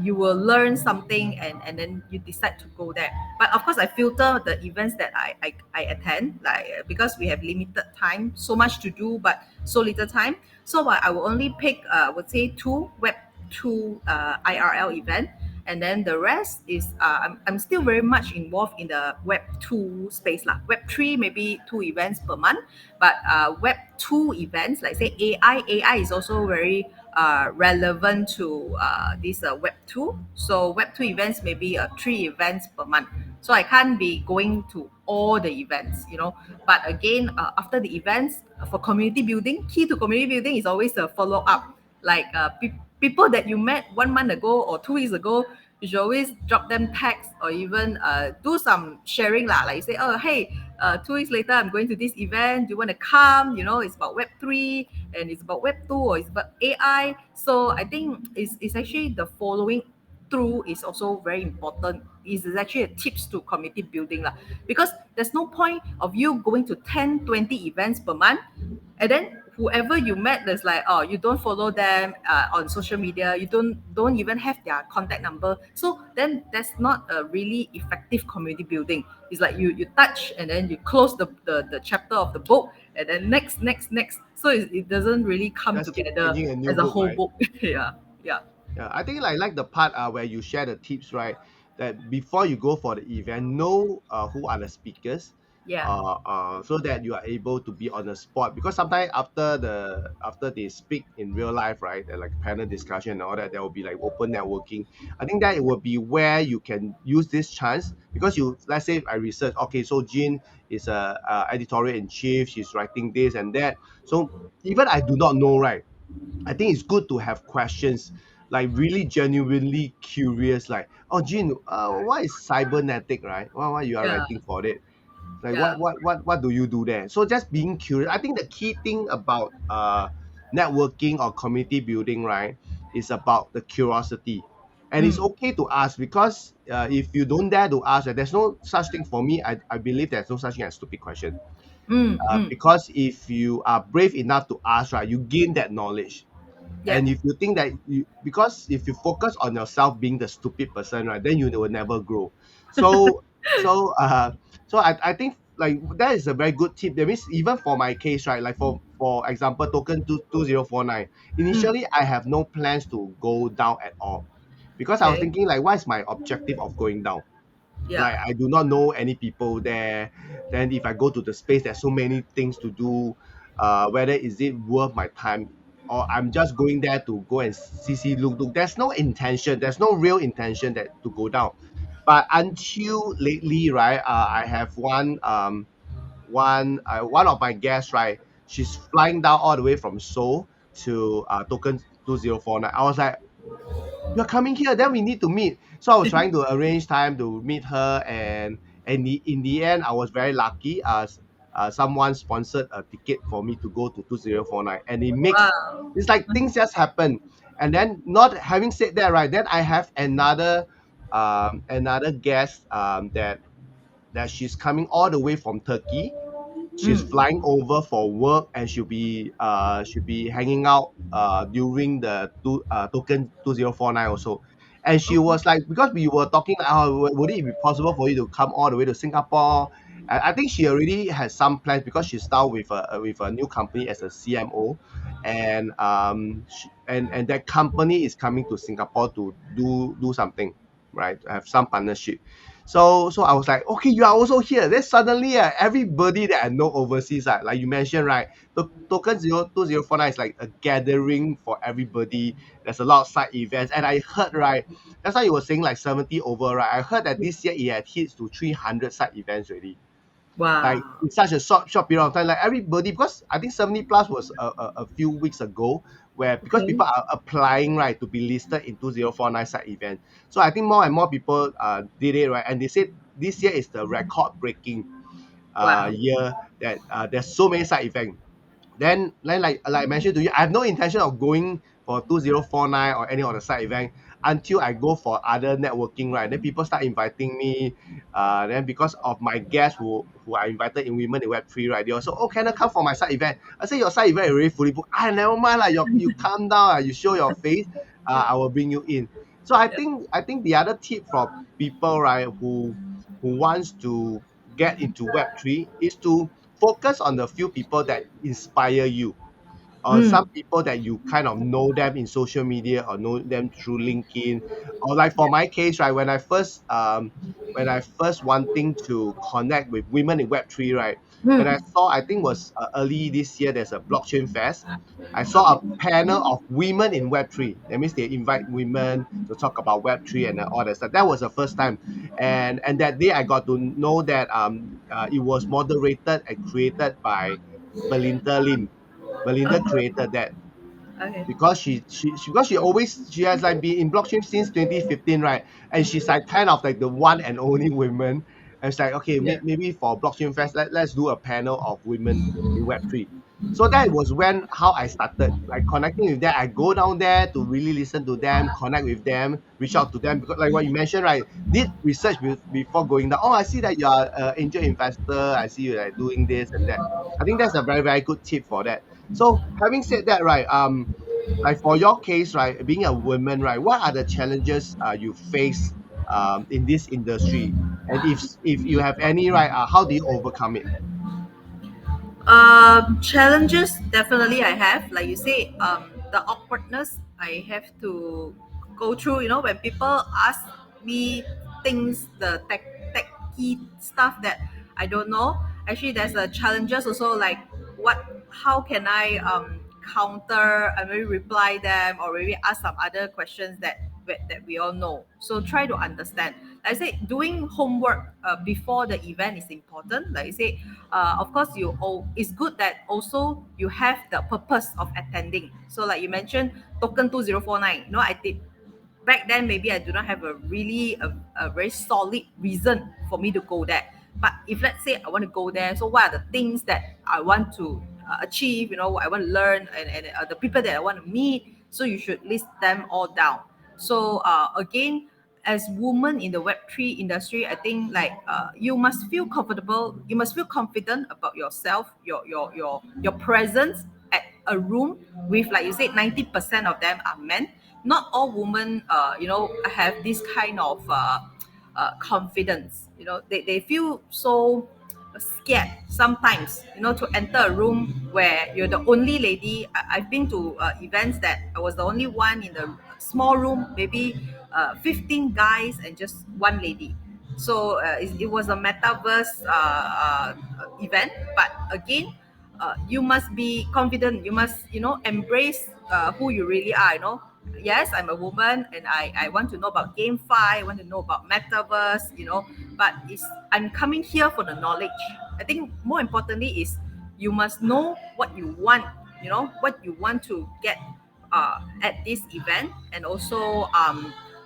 you will learn something, and then you decide to go there. But of course, I filter the events that I attend, like because we have limited time, so much to do, but so little time. So I will only pick, would say, two web two IRL event, and then the rest is I'm still very much involved in the web 2 space lah. Web 3 maybe 2 events per month, but web 2 events, like say AI is also very relevant to this web 2. So web 2 events maybe 3 events per month. So I can't be going to all the events, but again, after the events, for community building, key to community building is always a follow up. Like people that you met 1 month ago or 2 weeks ago, you should always drop them text or even do some sharing lah. Like you say, oh hey, 2 weeks later I'm going to this event. Do you want to come? You know, it's about Web3 and it's about Web2 or it's about AI. So I think it's actually the following through is also very important. Is actually a tips to community building lah. Because there's no point of you going to 10, 20 events per month and then whoever you met there's like, oh, you don't follow them on social media, you don't even have their contact number, so then that's not a really effective community building. It's like you touch and then you close the chapter of the book and then next, so it doesn't really come Just keep together changing a new as a book, whole right? book. Yeah, yeah, Yeah, I think like the part where you share the tips, right? That before you go for the event, know who are the speakers, yeah. so that you are able to be on the spot. Because sometimes after they speak in real life, right, like panel discussion and all that, there will be like open networking. I think that it will be where you can use this chance because you, let's say I research, okay, so Jean is a editorial in chief, she's writing this and that. So even I do not know, right? I think it's good to have questions, like really genuinely curious, like, oh, Jean, what is cybernetic, right? Why you are Yeah, writing for it? Like, yeah. what do you do there? So just being curious. I think the key thing about networking or community building, right, is about the curiosity. And it's Mm, okay to ask because if you don't dare to ask, there's no such thing for me. I believe there's no such thing as stupid question. mm. Because if you are brave enough to ask, right, you gain that knowledge. Yeah. And if you think that you, because if you focus on yourself being the stupid person, right, then you will never grow. So so uh I think like that is a very good tip. That means even for my case, right, like for example, token 2049, Mm, initially I have no plans to go down at all because I was okay. thinking like what is my objective of going down? Like Yeah. I do not know any people there. Then if I go to the space, there's so many things to do. Whether is it worth my time or I'm just going there to go and see look. There's no intention. There's no real intention that to go down. But until lately, right? I have one of my guests, right? She's flying down all the way from Seoul to Token 2049. I was like, you're coming here, then we need to meet. So I was trying to arrange time to meet her, and in the end, I was very lucky as someone sponsored a ticket for me to go to 2049, and it makes Wow. it's like things just happen. And then, not having said that, right? Then I have another guest that she's coming all the way from Turkey. She's Mm, flying over for work and she'll be hanging out during the token 2049 also. And she okay. was like, because we were talking like, would it be possible for you to come all the way to Singapore? And I think she already has some plans because she's now with a new company as a CMO, and and that company is coming to Singapore to do something, right? To have some partnership. So I was like, okay, you are also here. Then suddenly, everybody that I know overseas, like you mentioned, right? The token 02049 is like a gathering for everybody. There's a lot of side events, and I heard, right. That's why you were saying like 70 over, right? I heard that this year it had hit to 300 side events already, like Wow. in such a short period of time, like everybody, because I think 70 plus was a few weeks ago, where because Okay. people are applying, right, to be listed in 2049 site event. So I think more and more people did it, right, and they said this year is the record breaking Wow. year, that there's so many site events. Then like I mentioned to you, I have no intention of going for 2049 or any of the side event until I go for other networking, right? Then people start inviting me. Then because of my guests who are invited in Women in Web3, right? They also, oh, can I come for my side event? I say your side event is already fully booked. Ah, never mind, like you calm down, you show your face, I will bring you in. So Yeah. I think the other tip for people, right, who wants to get into Web3 is to focus on the few people that inspire you, or Mm, some people that you kind of know them in social media or know them through LinkedIn, or like for yeah. my case, right, when I first wanting to connect with women in Web3, right, when I Mm, saw, I think was early this year, there's a blockchain fest. I saw a okay. panel of women in Web3. That means they invite women to talk about Web3 and all that stuff. That was the first time, and that day I got to know that it was moderated and created by Belinda Lim. Belinda created that. Okay. because she has like been in blockchain since 2015, right? And she's like kind of like the one and only woman. And it's like, okay, Yeah. maybe for blockchain fest, let's do a panel of women in Web3. So that was when how I started like connecting with them. I go down there to really listen to them, connect with them, reach out to them, because like what you mentioned, right? Did research before going down. Oh, I see that you are an angel investor. I see you like doing this and that. I think that's a very, very good tip for that. So having said that, right, like for your case, right, being a woman, right, what are the challenges you face in this industry? And if you have any, right, how do you overcome it? Challenges definitely I have. Like you say, the awkwardness I have to go through. You know, when people ask me things, the techy stuff that I don't know. Actually, there's a challenges also. Like what? How can I counter and maybe reply them or maybe ask some other questions that we all know. So try to understand. Like I say, doing homework before the event is important. Like I say, of course, it's good that also you have the purpose of attending. So like you mentioned, token 2049. You know, I did back then maybe I do not have a really a very solid reason for me to go there. But if let's say I want to go there, so what are the things that I want to achieve? You know, what I want to learn, and the people that I want to meet. So you should list them all down. So again, as women in the Web3 industry, I think like you must feel comfortable, you must feel confident about yourself, your presence at a room with, like you said, 90% of them are men. Not all women have this kind of confidence. You know, they feel so scared sometimes, you know, to enter a room where you're the only lady. I've been to events that I was the only one in the small room, maybe 15 guys and just one lady. So it was a metaverse event, but again, you must be confident. You must, you know, embrace who you really are. You know, yes, I'm a woman, and I want to know about GameFi. I want to know about metaverse. You know, but I'm coming here for the knowledge. I think more importantly is you must know what you want. You know what you want to get at this event, and also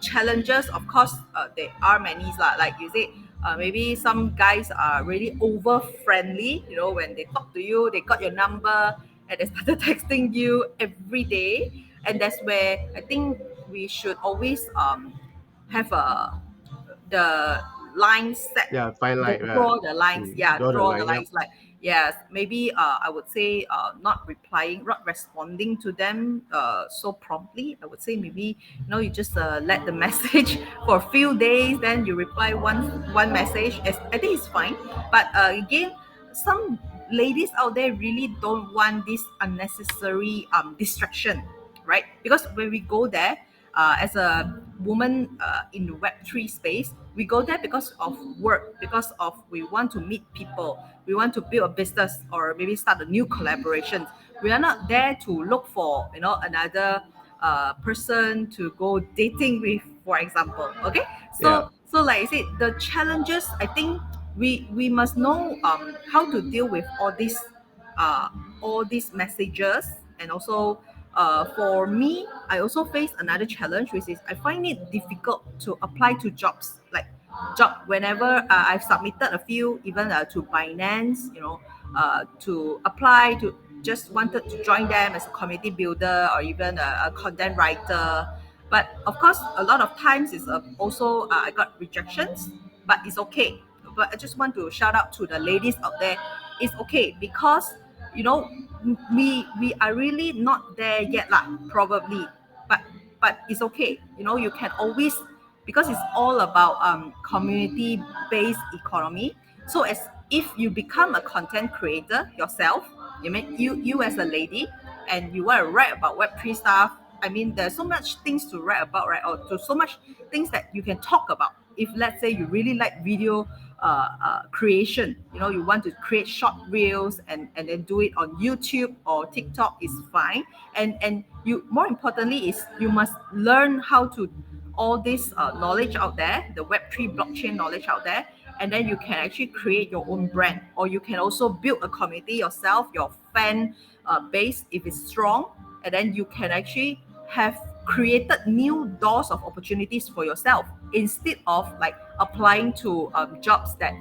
challenges. Of course, there are many lah. Like you said, maybe some guys are really over friendly. You know, when they talk to you, they got your number and they started texting you every day, and that's where I think we should always have the lines set, Yeah, fine line, draw the lines. Yeah, draw the draw the line. Yep. lines. Like yes, maybe I would say not replying, not responding to them so promptly. I would say maybe, you know, you just let the message for a few days, then you reply one message. I think it's fine. But again, some ladies out there really don't want this unnecessary distraction, right? Because when we go there, as a woman in the Web3 space, we go there because of work, because of we want to meet people, we want to build a business or maybe start a new collaboration. We are not there to look for, you know, another person to go dating with, for example. Okay, Yeah. so like I said, the challenges, I think we must know how to deal with uh, all these messages. And also for me, I also face another challenge, which is I find it difficult to apply to jobs. Like job, whenever I've submitted a few, even to Binance, you know, to apply to, just wanted to join them as a community builder or even a content writer. But of course, a lot of times is also I got rejections, but it's okay. But I just want to shout out to the ladies out there. It's okay because, you know, we are really not there yet lah, probably. But it's okay. You know, you can always, because it's all about community based economy. So as if you become a content creator yourself, you as a lady, and you want to write about Web3 stuff. I mean, there's so much things to write about, right? Or so much things that you can talk about. If let's say you really like video creation, you know, you want to create short reels and then do it on YouTube or TikTok, is fine. And you, more importantly, is you must learn how to all this knowledge out there, the Web3 blockchain knowledge out there, and then you can actually create your own brand, or you can also build a community yourself, your fan base if it's strong, and then you can actually have created new doors of opportunities for yourself instead of like applying to jobs that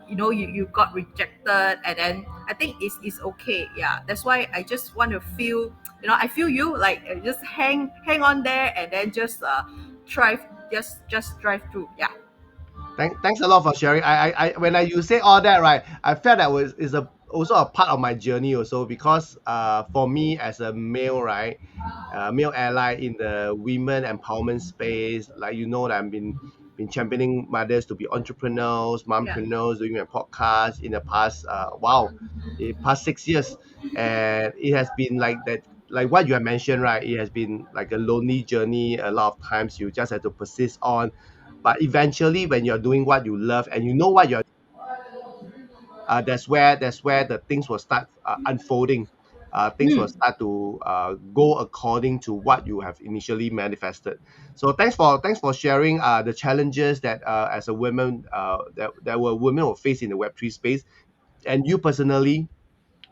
you got rejected. And then I think it's okay. Yeah, that's why I just want to feel, I feel you like, just hang on there, and then just drive, just drive through. Yeah. Thanks a lot for sharing. When you say all that, right, I felt that was is a also a part of my journey also, because for me as a male, right, male ally in the women empowerment space, like that I've been championing mothers to be entrepreneurs, Yeah. mompreneurs, doing my podcast in the past the past 6 years, and it has been like that. Like what you have mentioned, right? It has been like a lonely journey. A lot of times you just have to persist on, but eventually, when you're doing what you love and you know what you're, that's where the things will start unfolding. Things will Mm. start to go according to what you have initially manifested. So thanks for sharing the challenges that as a woman that were women will face in the Web3 space, and you personally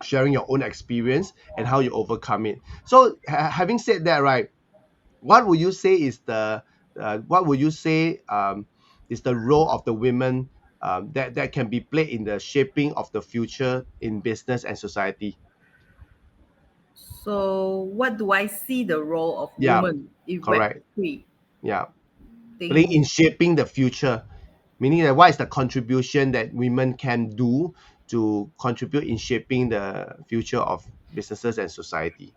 sharing your own experience and how you overcome it. So having said that, right, what would you say is the what would you say is the role of the women that can be played in the shaping of the future in business and society? So what do I see the role of Yeah, women in correct. Web3 Yeah, playing thing? in shaping the future, meaning that what is the contribution that women can do to contribute in shaping the future of businesses and society?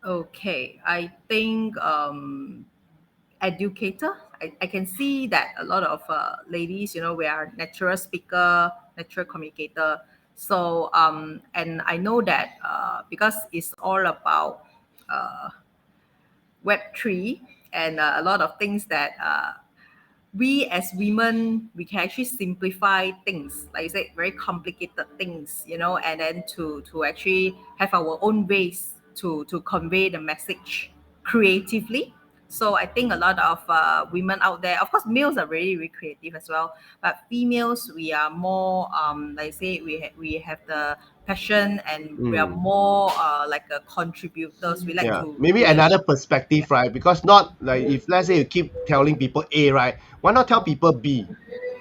Okay, I think educator. I can see that a lot of ladies, we are natural speaker, natural communicator. So and I know that because it's all about uh, Web3, and a lot of things that we as women, we can actually simplify things, like you said, very complicated things, and then to actually have our own ways to convey the message creatively. So I think a lot of women out there, of course males are really, really creative as well, but females, we are more like I say, we have the passion, and we are Mm. more like a contributors. We like Yeah, to maybe really. another Yeah. perspective, right? Because not like, if let's say you keep telling people A, right? Why not tell people B?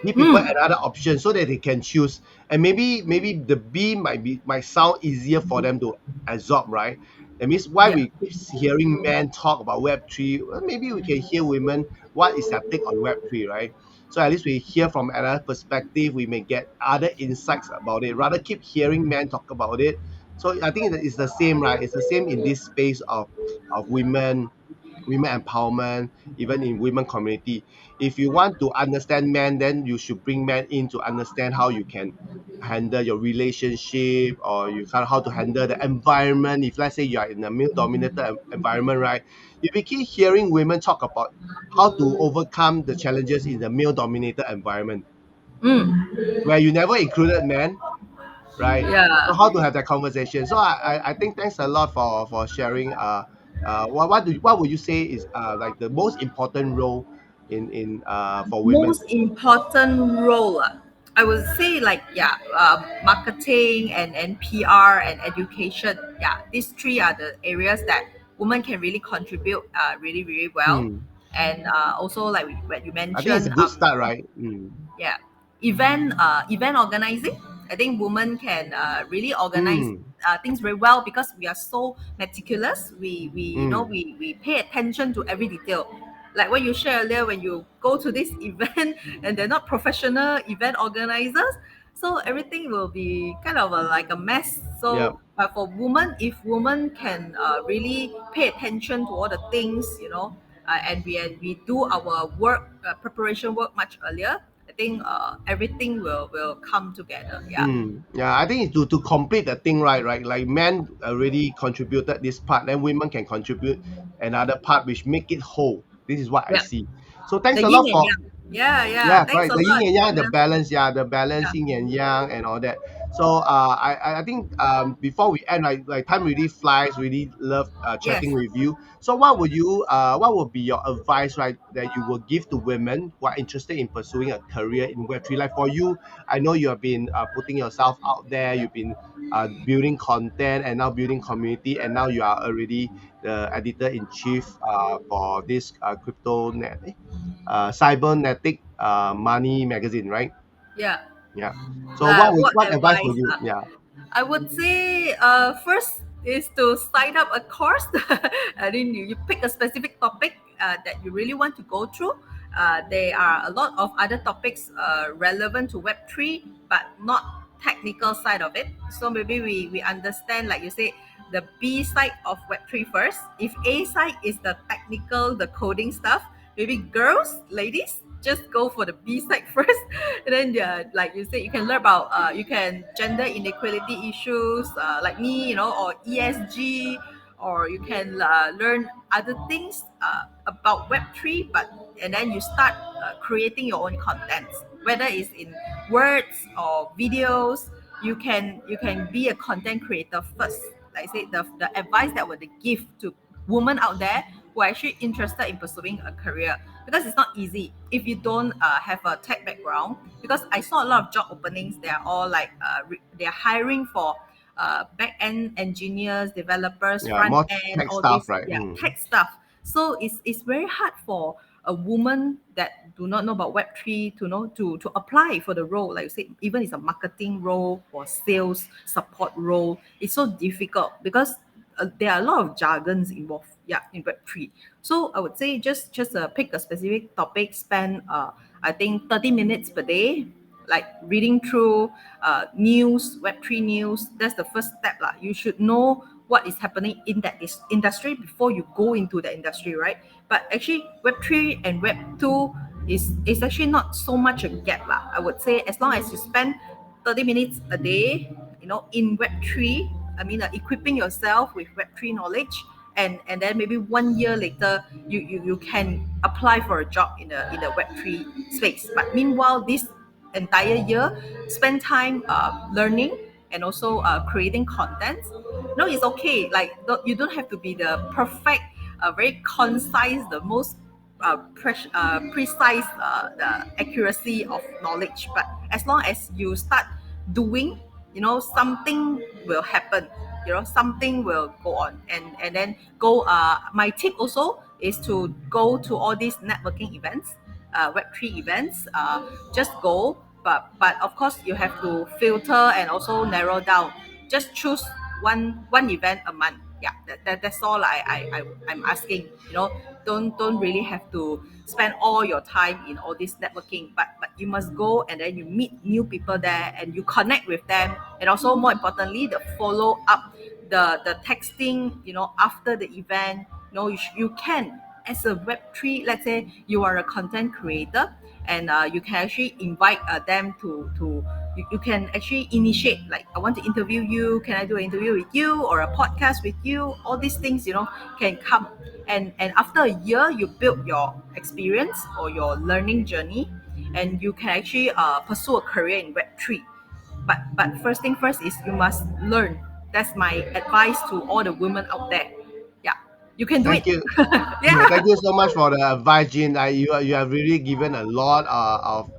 Give people Mm, another option so that they can choose. And maybe the B might sound easier for them to absorb, right? That means why yeah. we keep hearing men talk about Web3. Well, maybe we can hear women what is their take on Web3, right? So at least we hear from another perspective. We may get other insights about it. Rather keep hearing men talk about it. So I think it's the same, right? It's the same in this space of women empowerment, even in women community. If you want to understand men, then you should bring men in to understand how you can handle your relationship, or you kind of how to handle the environment. If let's say you are in a male dominated environment, right? If you keep hearing women talk about how to overcome the challenges in the male dominated environment Mm, where you never included men, right? So yeah. how to have that conversation? So I think thanks a lot for sharing. What would you say is like the most important role in for women? Most important role, I would say, like, yeah, marketing and PR and education. Yeah, these three are the areas that women can really contribute really, really well. Hmm. And also, like what you I think it's a mentioned, good start, right? Hmm. yeah, event organizing. I think women can really organize Hmm. things very well, because we are so meticulous. We Hmm. we pay attention to every detail. Like what you shared earlier, when you go to this event and they're not professional event organizers, so everything will be kind of like a mess. Yep. So but for women, if women can really pay attention to all the things, and we do our work, preparation work much earlier, I think everything will come together. Yeah. Yeah, I think it's to complete the thing, right? Right, like men already contributed this part, then women can contribute another part, which make it whole. This is what I Yeah. see. So thanks The a yin lot and for yang. Yeah, yeah. yeah, Thanks correct. a The yin lot. and yang, the Yeah. balance, yeah, the balance Yeah. yin and yang and all that. So I think before we end, like time really flies. Really love Yes. chatting with you. So what would be your advice, right, that you will give to women who are interested in pursuing a career in Web3? Like for you, I know you have been putting yourself out there. You've been building content and now building community, and now you are already the editor in chief for this cybernetic money magazine, right? Yeah. Yeah. So What what advice would advice? you? Yeah. I would say first is to sign up a course. I mean, you pick a specific topic that you really want to go through. There are a lot of other topics relevant to Web3, but not technical side of it. So maybe we understand, like you say, the B side of Web3 first. If A side is the technical, the coding stuff, maybe girls, ladies, just go for the B side first. And then like you said, you can learn about you can gender inequality issues like me, or ESG, or you can learn other things about Web3. But and then you start creating your own content, whether it's in words or videos. You can be a content creator first. Like I said, the advice that would give to women out there who are actually interested in pursuing a career, because it's not easy if you don't have a tech background. Because I saw a lot of job openings, they are all like they are hiring for back end engineers, developers, Yeah, front more end, tech all stuff, this, right? yeah, tech stuff. So it's very hard for a woman that do not know about Web3 to know to apply for the role. Like you said, even it's a marketing role or sales support role, it's so difficult because there are a lot of jargons involved. Yeah, in Web3. So I would say just pick a specific topic, spend I think 30 minutes per day, like reading through news, Web3 news. That's the first step lah. You should know what is happening in that industry before you go into the industry, right? But actually, Web3 and Web2 is actually not so much a gap lah. I would say as long as you spend 30 minutes a day, in Web3, I mean, equipping yourself with Web3 knowledge, and then maybe 1 year later, you can apply for a job in the Web3 space. But meanwhile, this entire year, spend time learning and also creating content. No, it's okay. Like, you don't have to be the perfect, very concise, the most precise the accuracy of knowledge. But as long as you start doing, something will happen. Something will go on, and then go. My tip also is to go to all these networking events, Web3 events. Just go, but of course you have to filter and also narrow down. Just choose one event a month. Yeah, that's all I'm asking. Don't really have to spend all your time in all this networking, but you must go, and then you meet new people there and you connect with them. And also, more importantly, the follow up, the texting, after the event. You can, as a Web3, let's say you are a content creator, and you can actually invite them to you can actually initiate, like, I want to interview you, can I do an interview with you, or a podcast with you? All these things, can come. And after a year, you build your experience or your learning journey, and you can actually pursue a career in Web3. But first thing first is you must learn. That's my advice to all the women out there. Yeah, you can do it. Thank you. Yeah, thank Yeah. you so much for the advice, Jean. You have really given a lot of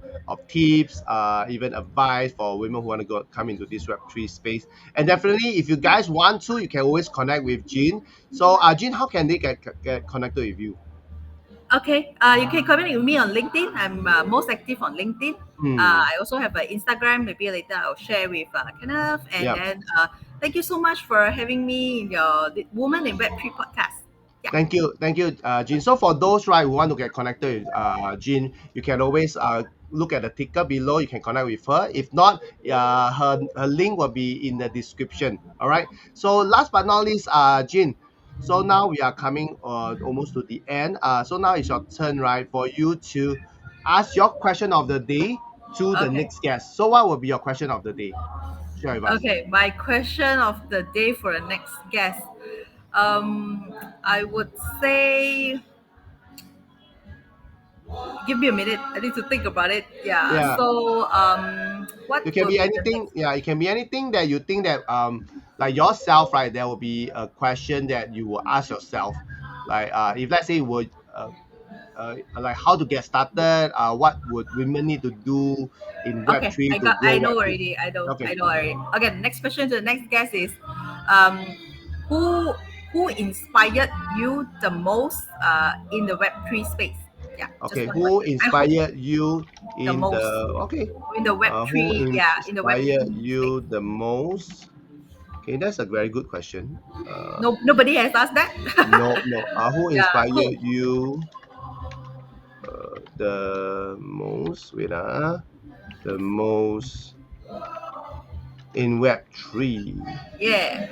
tips, even advice for women who want to come into this Web3 space. And definitely, if you guys want to, you can always connect with Jean. So, Jean, how can they get connected with you? Okay, you can connect with me on LinkedIn. I'm most active on LinkedIn. Hmm. I also have an Instagram. Maybe later I'll share with Kenneth. And Yeah. then thank you so much for having me in your Woman in Web3 podcast. Yeah. Thank you, Jean. So for those right who want to get connected with Jean, you can always look at the ticker below. You can connect with her. If not, her link will be in the description. All right. So last but not least, Jean. So now we are coming almost to the end. So now it's your turn, right, for you to ask your question of the day to the Okay. next guest. So what will be your question of the day? Share with us. Okay. My question of the day for the next guest. I would say Give me a minute. I need to think about it. Yeah. Yeah. So what It can will be be the anything. next? Yeah, it can be anything that you think that like yourself, right? There will be a question that you will ask yourself, like if let's say you would like how to get started, what would women need to do in Web Okay, three I to got. grow I Web know three? already. I know. Okay, I know already. Okay. The next question to the next guest is, um, who who inspired you the most in the Web3 space? Yeah, just okay. one Who question. I hope inspired you the in most the okay? in the Who Web3. Yeah, in the inspired Web3 space. you the most? Okay, that's a very good question. No, nobody has asked that. No, no. Who Yeah, inspired cool. you the most? Wait, the most in Web3. Yeah.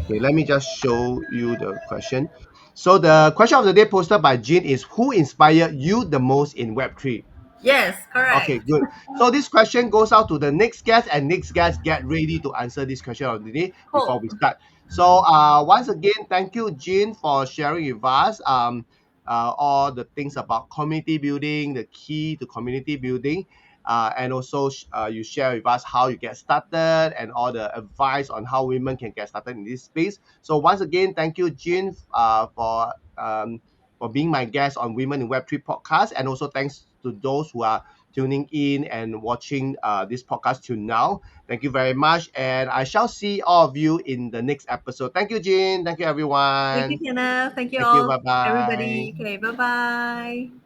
Okay, let me just show you the question. So the question of the day posted by Jean is who inspired you the most in Web3? Yes, Okay, correct. good. So this question goes out to the next guest, and next guest get ready to answer this question of the day before Cool. we start. So once again, thank you, Jean, for sharing with us all the things about community building, the key to community building, and also you share with us how you get started and all the advice on how women can get started in this space. So once again, thank you, Jean, for being my guest on Women in Web3 podcast, and also thanks to those who are tuning in and watching this podcast till now. Thank you very much. And I shall see all of you in the next episode. Thank you, Jean. Thank you, Thank you, everyone. Kenneth. Thank you Thank you. all, Bye bye. everybody. Okay, bye bye.